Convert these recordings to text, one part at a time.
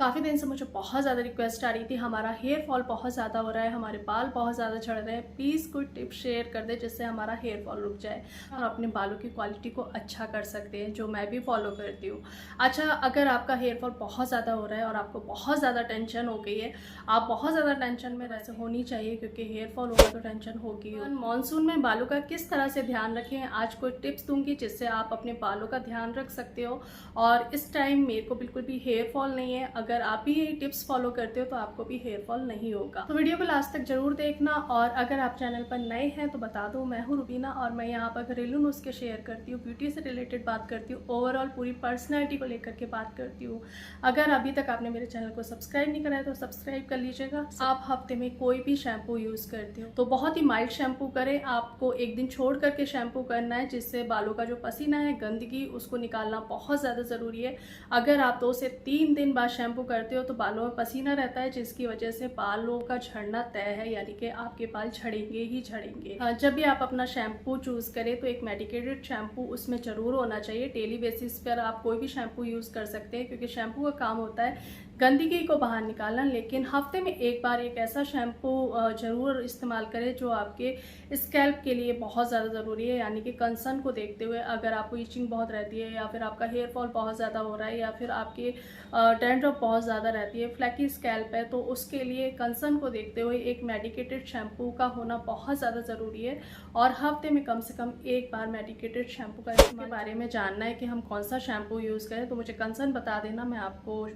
काफ़ी दिन से मुझे बहुत ज़्यादा रिक्वेस्ट आ रही थी, हमारा हेयर फॉल बहुत ज़्यादा हो रहा है, हमारे बाल बहुत ज़्यादा झड़ रहे हैं, प्लीज़ कोई टिप शेयर कर दे जिससे हमारा हेयर फॉल रुक जाए और अपने बालों की क्वालिटी को अच्छा कर सकते हैं, जो मैं भी फॉलो करती हूँ। अच्छा, अगर आपका हेयर फॉल बहुत ज़्यादा हो रहा है और आपको बहुत ज़्यादा टेंशन हो गई है, आप बहुत ज़्यादा टेंशन में वैसे होनी चाहिए क्योंकि हेयर फॉल होगा तो टेंशन होगी। मानसून में बालों का किस तरह से ध्यान रखें, आज कोई टिप्स दूंगी जिससे आप अपने बालों का ध्यान रख सकते हो। और इस टाइम मेरे को बिल्कुल भी हेयर फॉल नहीं है, अगर आप भी ये टिप्स फॉलो करते हो तो आपको भी हेयर फॉल नहीं होगा। तो वीडियो को लास्ट तक जरूर देखना। और अगर आप चैनल पर नए हैं तो बता दूं, मैं हूं रुबीना और मैं यहाँ पर घरेलू नुस्खे शेयर करती हूँ, ब्यूटी से रिलेटेड बात करती हूँ, ओवरऑल पूरी पर्सनैलिटी को लेकर के बात करती हूँ। अगर अभी तक आपने मेरे चैनल को सब्सक्राइब नहीं करा है तो सब्सक्राइब कर लीजिएगा। आप हफ्ते में कोई भी शैम्पू यूज करते हो तो बहुत ही माइल्ड शैम्पू करें, आपको एक दिन छोड़ करके शैम्पू करना है जिससे बालों का जो पसीना है, गंदगी, उसको निकालना बहुत ज़्यादा ज़रूरी है। अगर आप 2 से 3 दिन बाद शैम्पू करते हो तो बालों में पसीना रहता है जिसकी वजह से बालों का झड़ना तय है, यानी कि आपके बाल झड़ेंगे ही झड़ेंगे। जब भी आप अपना शैम्पू चूज करें तो एक मेडिकेटेड शैम्पू उसमें जरूर होना चाहिए। डेली बेसिस पर आप कोई भी शैम्पू यूज कर सकते हैं क्योंकि शैम्पू का काम होता है गंदगी को बाहर निकालना, लेकिन हफ्ते में एक बार एक ऐसा शैम्पू जरूर इस्तेमाल करें जो आपके स्कैल्प के लिए बहुत ज़्यादा ज़रूरी है। यानी कि कंसर्न को देखते हुए, अगर आपको इचिंग बहुत रहती है या फिर आपका हेयर फॉल बहुत ज़्यादा हो रहा है या फिर आपके डैंड्रफ बहुत ज़्यादा रहती है, फ्लैकी स्कैल्प है, तो उसके लिए कंसर्न को देखते हुए एक मेडिकेटेड शैम्पू का होना बहुत ज़्यादा ज़रूरी है। और हफ्ते में कम से कम एक बार मेडिकेटेड शैम्पू का इस्तेमाल के बारे में जानना है कि हम कौन सा शैम्पू यूज़ करें तो मुझे कंसर्न बता देना, मैं आपको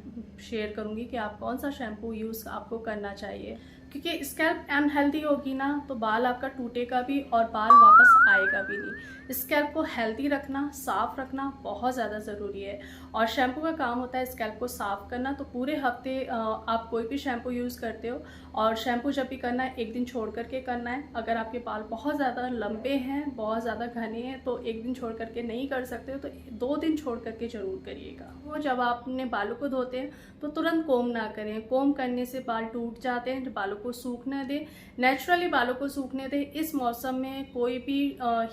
शेयर करूंगी कि आप कौन सा शैम्पू यूज़ आपको करना चाहिए। क्योंकि स्कैल्प अनहेल्दी होगी ना तो बाल आपका टूटेगा भी और बाल वापस आएगा भी नहीं। स्कैल्प को हेल्दी रखना, साफ रखना बहुत ज़्यादा ज़रूरी है और शैम्पू का काम होता है स्कैल्प को साफ करना। तो पूरे हफ्ते आप कोई भी शैम्पू यूज़ करते हो और शैम्पू जब भी करना है एक दिन छोड़ करके करना है। अगर आपके बाल बहुत ज़्यादा लंबे हैं, बहुत ज़्यादा घने हैं तो एक दिन छोड़ करके नहीं कर सकते हो तो 2 दिन छोड़ करके ज़रूर करिएगा। वो जब आप अपने बालों को धोते हैं तो तुरंत कोम ना करें, कोम करने से बाल टूट जाते हैं। बालों को सूखने दें, नेचुरली बालों को सूखने दें। इस मौसम में कोई भी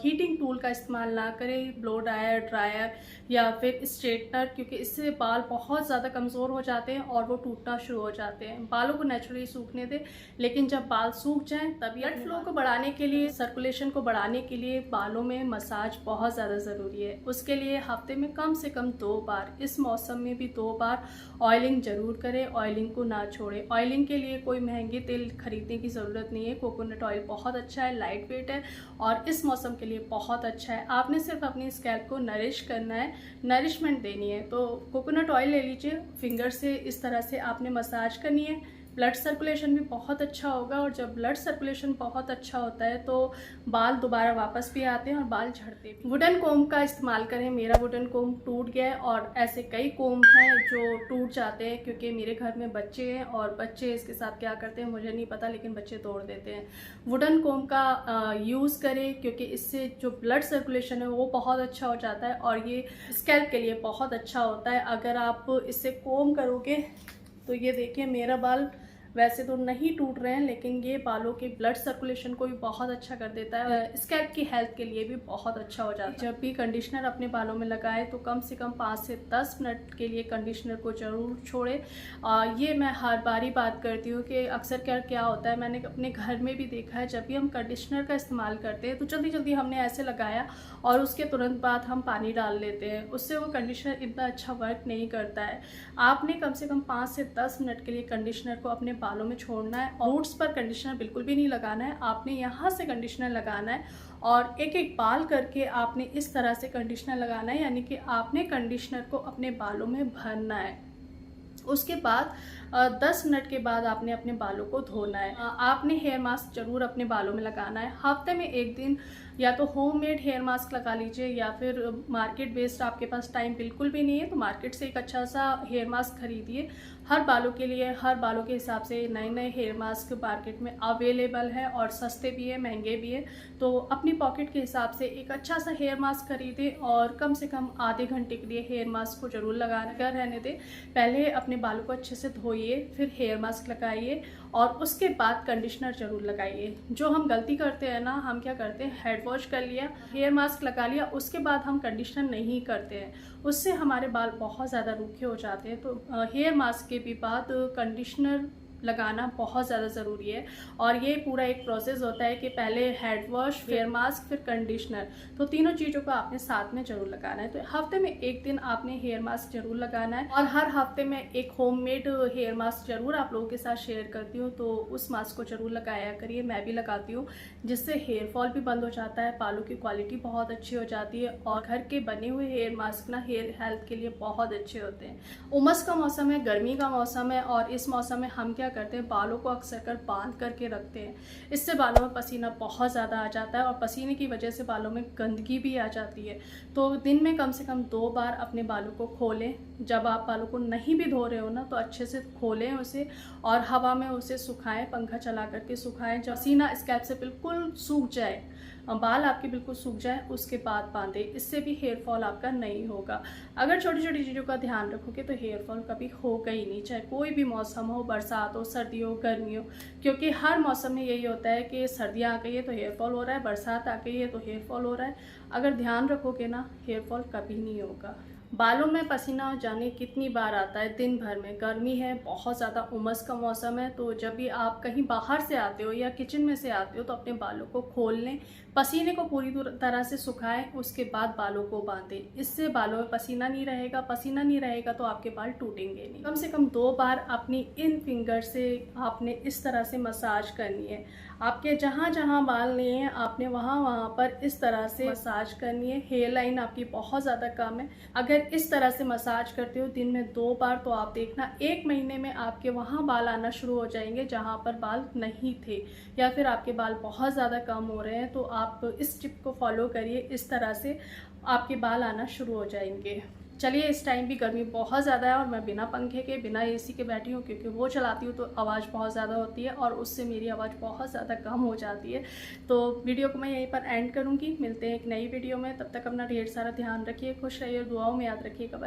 हीटिंग टूल का इस्तेमाल ना करें, ब्लो ड्रायर, ड्रायर या फिर स्ट्रेटनर, क्योंकि इससे बाल बहुत ज़्यादा कमज़ोर हो जाते हैं और वो टूटना शुरू हो जाते हैं। बालों को नेचुरली सूखने दें, लेकिन जब बाल सूख जाएं तभी ब्लड फ्लो को बढ़ाने के लिए, सर्कुलेशन को बढ़ाने के लिए बालों में मसाज बहुत ज़्यादा ज़रूरी है। उसके लिए हफ्ते में कम से कम 2 बार, इस मौसम में भी 2 बार ऑयलिंग ज़रूर करें, ऑयलिंग को ना छोड़ें। ऑयलिंग के लिए कोई महंगे तेल खरीदने की ज़रूरत नहीं है, कोकोनट ऑयल बहुत अच्छा है, लाइट वेट है और इस मौसम के लिए बहुत अच्छा है। आपने सिर्फ अपनी स्कैल्प को नरिश करना है, नरिशमेंट देनी है। तो कोकोनट ऑयल ले लीजिए, फिंगर से इस तरह से आपने मसाज करनी है, ब्लड सर्कुलेशन भी बहुत अच्छा होगा। और जब ब्लड सर्कुलेशन बहुत अच्छा होता है तो बाल दोबारा वापस भी आते हैं और बाल झड़ते भी। वुडन कोम का इस्तेमाल करें। मेरा वुडन कोम टूट गया है और ऐसे कई कोम हैं जो टूट जाते हैं क्योंकि मेरे घर में बच्चे हैं और बच्चे इसके साथ क्या करते हैं मुझे नहीं पता, लेकिन बच्चे तोड़ देते हैं। वुडन कोम का यूज़ करें क्योंकि इससे जो ब्लड सर्कुलेशन है वो बहुत अच्छा हो जाता है और ये स्कैल्प के लिए बहुत अच्छा होता है। अगर आप इससे कोम करोगे तो ये देखिए, मेरा बाल वैसे तो नहीं टूट रहे हैं लेकिन ये बालों के ब्लड सर्कुलेशन को भी बहुत अच्छा कर देता है, स्कैल्प की हेल्थ के लिए भी बहुत अच्छा हो जाता है। जब भी कंडीशनर अपने बालों में लगाए तो कम से कम 5 से 10 मिनट के लिए कंडीशनर को जरूर छोड़े। ये मैं हर बारी बात करती हूँ कि अक्सर क्या होता है, मैंने अपने घर में भी देखा है, जब भी हम कंडीशनर का इस्तेमाल करते हैं तो जल्दी जल्दी हमने ऐसे लगाया और उसके तुरंत बाद हम पानी डाल लेते हैं, उससे वो कंडीशनर इतना अच्छा वर्क नहीं करता है। आपने कम से कम 5 से 10 मिनट के लिए कंडीशनर को अपने बालों में छोड़ना है और रूट्स पर कंडीशनर बिल्कुल भी नहीं लगाना है, आपने यहाँ से कंडीशनर लगाना है और एक एक बाल करके आपने इस तरह से कंडीशनर लगाना है, यानी कि आपने कंडीशनर को अपने बालों में भरना है। उसके बाद 10 मिनट के बाद आपने अपने बालों को धोना है। आपने हेयर मास्क जरूर अपने बालों में लगाना है। हफ्ते में एक दिन या तो होममेड हेयर मास्क लगा लीजिए या फिर मार्केट बेस्ड, आपके पास टाइम बिल्कुल भी नहीं है तो मार्केट से एक अच्छा सा हेयर मास्क खरीदिए। हर बालों के लिए, हर बालों के हिसाब से नए नए हेयर मास्क मार्केट में अवेलेबल है और सस्ते भी है, महंगे भी है। तो अपनी पॉकेट के हिसाब से एक अच्छा सा हेयर मास्क खरीदें और कम से कम आधे घंटे के लिए हेयर मास्क को जरूर लगा कर रहने दें। पहले अपने बालों को अच्छे से धोइए धोइए, फिर हेयर मास्क लगाइए और उसके बाद कंडीशनर ज़रूर लगाइए। जो हम गलती करते हैं ना, हम क्या करते हैं, हेड वॉश कर लिया, हेयर मास्क लगा लिया, उसके बाद हम कंडीशनर नहीं करते हैं, उससे हमारे बाल बहुत ज़्यादा रूखे हो जाते हैं। तो हेयर मास्क के भी बाद कंडीशनर लगाना बहुत ज़्यादा ज़रूरी है। और ये पूरा एक प्रोसेस होता है कि पहले हेड वॉश, हेयर मास्क, फिर कंडीशनर, तो तीनों चीज़ों को आपने साथ में ज़रूर लगाना है। तो हफ्ते में एक दिन आपने हेयर मास्क ज़रूर लगाना है और हर हफ्ते में एक होममेड हेयर मास्क ज़रूर आप लोगों के साथ शेयर करती हूँ, तो उस मास्क को ज़रूर लगाया करिए। मैं भी लगाती हूँ, जिससे हेयर फॉल भी बंद हो जाता है, बालों की क्वालिटी बहुत अच्छी हो जाती है और घर के बने हुए हेयर मास्क ना हेयर हेल्थ के लिए बहुत अच्छे होते हैं। उमस का मौसम है, गर्मी का मौसम है और इस मौसम में हम क्या करते हैं, बालों को अक्सर कर बांध करके रखते हैं। इससे बालों में पसीना बहुत ज़्यादा आ जाता है और पसीने की वजह से बालों में गंदगी भी आ जाती है। तो दिन में कम से कम 2 बार अपने बालों को खोलें। जब आप बालों को नहीं भी धो रहे हो ना, तो अच्छे से खोलें उसे और हवा में उसे सुखाएं, पंखा चला करके सुखाएं। जब पसीना स्कैल्प से बिल्कुल सूख जाए, बाल आपके बिल्कुल सूख जाए, उसके बाद बांधें। इससे भी हेयर फॉल आपका नहीं होगा। अगर छोटी छोटी चीज़ों का ध्यान रखोगे तो हेयर फॉल कभी होगा ही नहीं, चाहे कोई भी मौसम हो, बरसात हो, सर्दी हो, गर्मी हो। क्योंकि हर मौसम में यही होता है कि सर्दियाँ आ गई है तो हेयर फॉल हो रहा है, बरसात आ गई है तो हेयर फॉल हो रहा है। अगर ध्यान रखोगे ना, हेयर फॉल कभी नहीं होगा। बालों में पसीना जाने कितनी बार आता है दिन भर में। गर्मी है, बहुत ज़्यादा उमस का मौसम है, तो जब भी आप कहीं बाहर से आते हो या किचन में से आते हो तो अपने बालों को खोल लें, पसीने को पूरी तरह से सुखाएं, उसके बाद बालों को बांधें। इससे बालों में पसीना नहीं रहेगा। पसीना नहीं रहेगा तो आपके बाल टूटेंगे नहीं। कम से कम 2 बार अपनी इन फिंगर से आपने इस तरह से मसाज करनी है। आपके जहाँ जहाँ बाल नहीं है, आपने वहाँ पर इस तरह से मसाज करनी है। हेयर लाइन आपकी बहुत ज़्यादा कम है, अगर इस तरह से मसाज करते हो दिन में 2 बार, तो आप देखना 1 महीने में आपके वहाँ बाल आना शुरू हो जाएंगे जहाँ पर बाल नहीं थे, या फिर आपके बाल बहुत ज़्यादा कम हो रहे हैं। तो आप इस टिप को फॉलो करिए, इस तरह से आपके बाल आना शुरू हो जाएंगे। चलिए, इस टाइम भी गर्मी बहुत ज़्यादा है और मैं बिना पंखे के, बिना एसी के बैठी हूँ, क्योंकि वो चलाती हूँ तो आवाज़ बहुत ज़्यादा होती है और उससे मेरी आवाज़ बहुत ज़्यादा कम हो जाती है। तो वीडियो को मैं यहीं पर एंड करूँगी। मिलते हैं एक नई वीडियो में, तब तक अपना ढेर सारा ध्यान रखिए, खुश रहिए, दुआओं में याद रखिएगा।